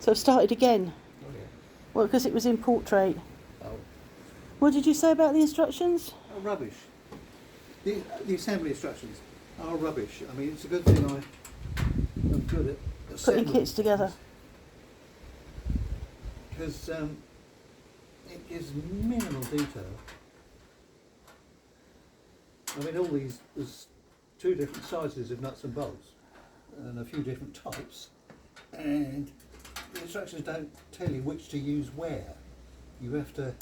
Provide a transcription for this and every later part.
So I've started again. Oh yeah. Well, because it was in portrait. Oh. What did you say about the instructions? Oh, rubbish. The assembly instructions are rubbish. I mean, it's a good thing I'm good at Putting assembling kits together. because it gives minimal detail. I mean, all these, there's 2 different sizes of nuts and bolts and a few different types, and the instructions don't tell you which to use where. You have to,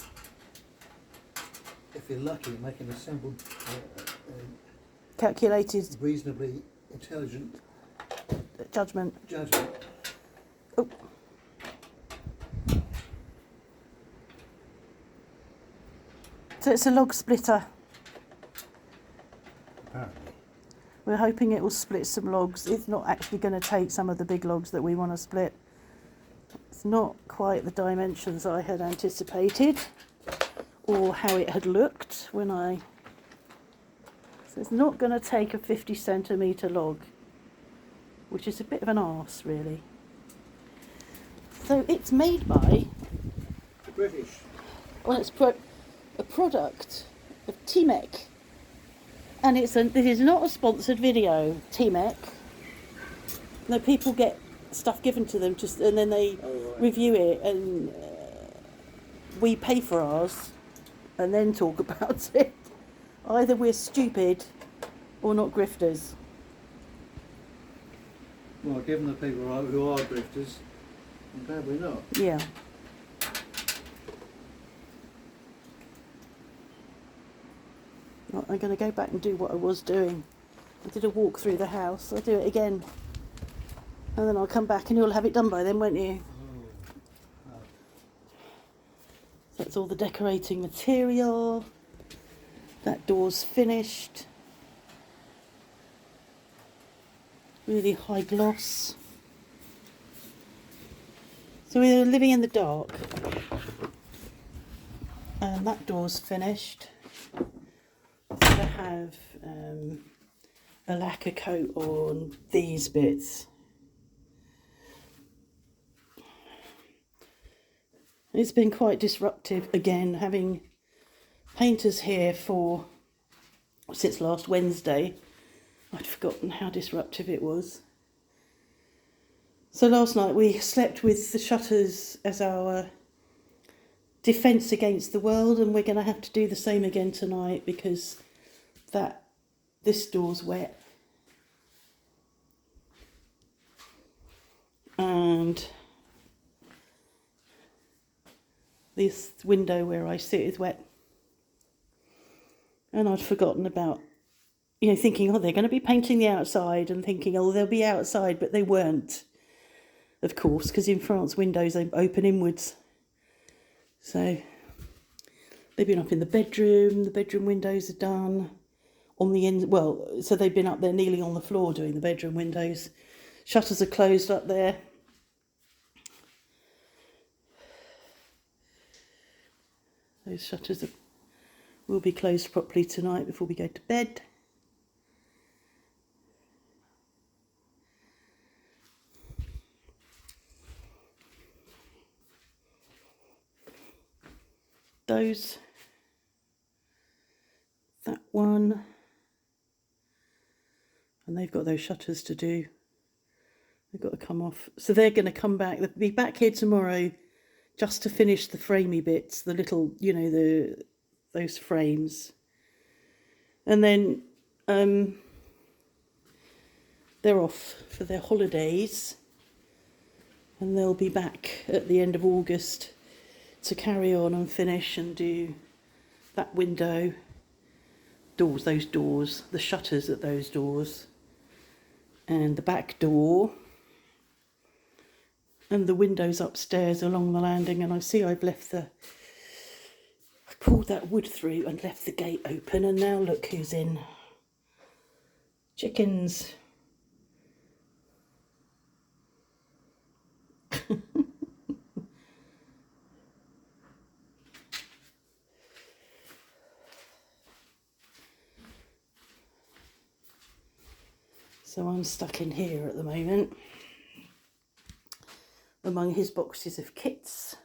if you're lucky, make an assembled, Calculated reasonably intelligent judgment. judgment. Oh. So it's a log splitter. Apparently. We're hoping it will split some logs. It's not actually going to take some of the big logs that we want to split. It's not quite the dimensions I had anticipated or how it had looked when I... So it's not going to take a 50 centimetre log, which is a bit of an arse, really. So it's made by... British. Well, it's a product of T-Mec. And this is not a sponsored video, T-Mec. No, people get stuff given to them and then they review it, and we pay for ours and then talk about it. Either we're stupid or not grifters. Well, given the people who are grifters, I'm glad we're not. Yeah. Well, I'm going to go back and do what I was doing. I did a walk through the house. I'll do it again. And then I'll come back and you'll have it done by then, won't you? Oh. That's all the decorating material. That door's finished. Really high gloss. So we're living in the dark. And that door's finished. I have a lacquer coat on these bits. It's been quite disruptive again, having painters here since last Wednesday. I'd forgotten how disruptive it was. So last night we slept with the shutters as our defence against the world, and we're going to have to do the same again tonight because this door's wet. And this window where I sit is wet. And I'd forgotten about, thinking, they're going to be painting the outside, and thinking, they'll be outside, but they weren't, of course, because in France windows open inwards. So they've been up in the bedroom windows are done. On the end, so they've been up there kneeling on the floor doing the bedroom windows. Shutters are closed up there. Those shutters will be closed properly tonight before we go to bed. That one, and they've got those shutters to do. They've got to come off. So they're going to come back. They'll be back here tomorrow just to finish the framey bits, the little, those frames. And then they're off for their holidays, and they'll be back at the end of August to carry on and finish and do that window, those doors, the shutters at those doors, and the back door, and the windows upstairs along the landing. And I see I pulled that wood through and left the gate open, and now look who's in. Chickens. So I'm stuck in here at the moment. among his boxes of kits.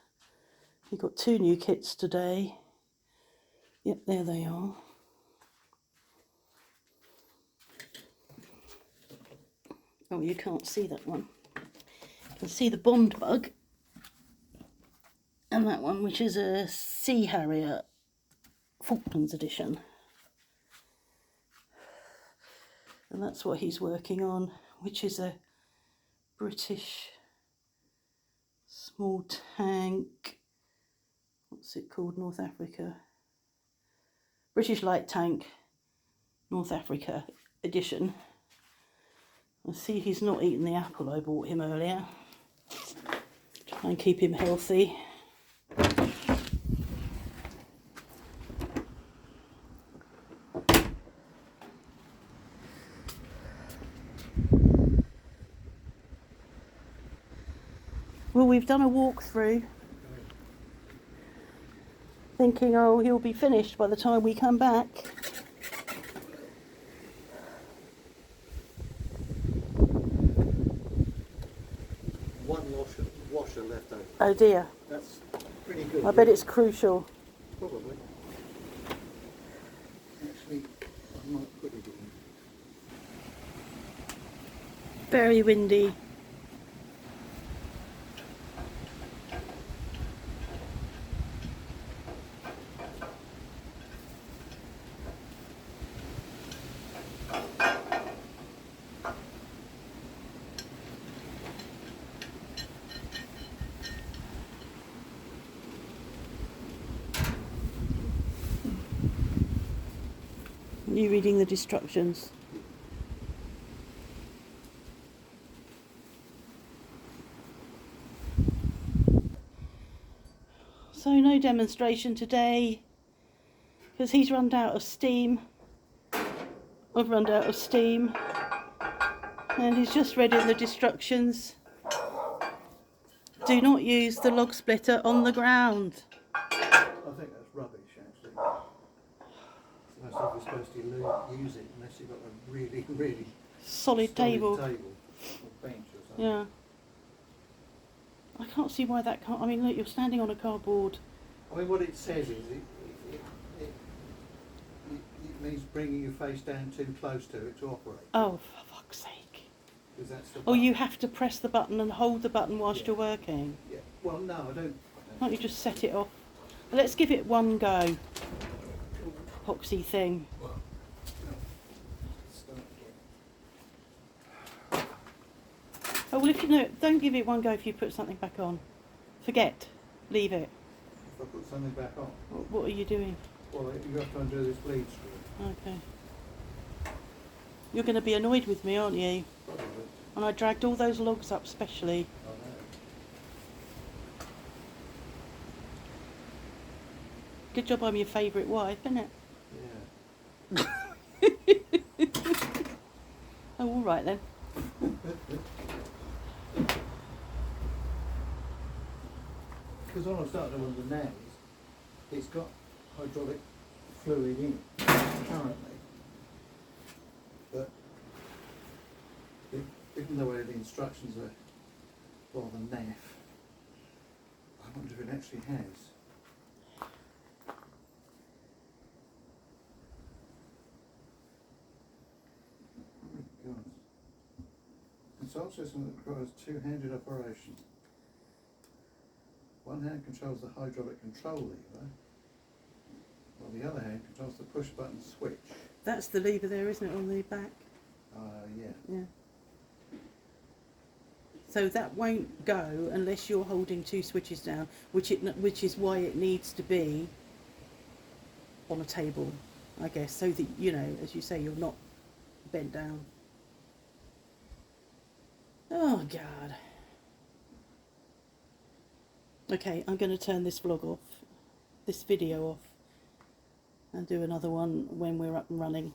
He got 2 new kits today. Yep, there they are. Oh, you can't see that one. You can see the Bond Bug. And that one, which is a Sea Harrier Falklands edition. And that's what he's working on, which is a British small tank. What's it called? North Africa. British light tank, North Africa edition. I see he's not eaten the apple I bought him earlier. Try and keep him healthy. Well, we've done a walkthrough, thinking, oh, he'll be finished by the time we come back. One washer left over. Oh dear, That's pretty good. I bet it's crucial. Probably. Actually, I might put it in. Very windy. You reading the instructions? So no demonstration today because he's run out of steam. I've run out of steam and he's just read in the instructions. Do not use the log splitter on the ground. I think that's rubbish, actually. Most of you're supposed to use it unless you've got a really, really Solid table. or bench or something. Yeah. I can't see why that can't. I mean, look, you're standing on a cardboard. I mean, what it says is it means bringing your face down too close to it to operate. Oh, for fuck's sake. Because that's the Oh, button. you have to press the button and hold the button whilst Yeah. you're working. Yeah. Well, no, I don't. Can't you just set it off? Let's give it one go. Epoxy thing. Oh, well, if you know, don't give it one go if you put something back on. Forget. Leave it. If I put something back on, What are you doing? well, you have to undo this bleed screw. Okay. You're going to be annoyed with me, aren't you? Probably. And I dragged all those logs up specially. I know. Good job I'm your favourite wife, isn't it? Yeah. Oh, all right then. Because all I'm starting to wonder now is it's got hydraulic fluid in it currently, but even though the instructions are rather naff, I wonder if it actually has. Oh my God. Control system that requires two-handed operation. One hand controls the hydraulic control lever, while the other hand controls the push button switch. That's the lever there, isn't it, on the back? Yeah. Yeah. So that won't go unless you're holding 2 switches down, which is why it needs to be on a table, I guess, so that, you know, as you say, you're not bent down. Oh, God. Okay, I'm going to turn this vlog off, this video off, and do another one when we're up and running.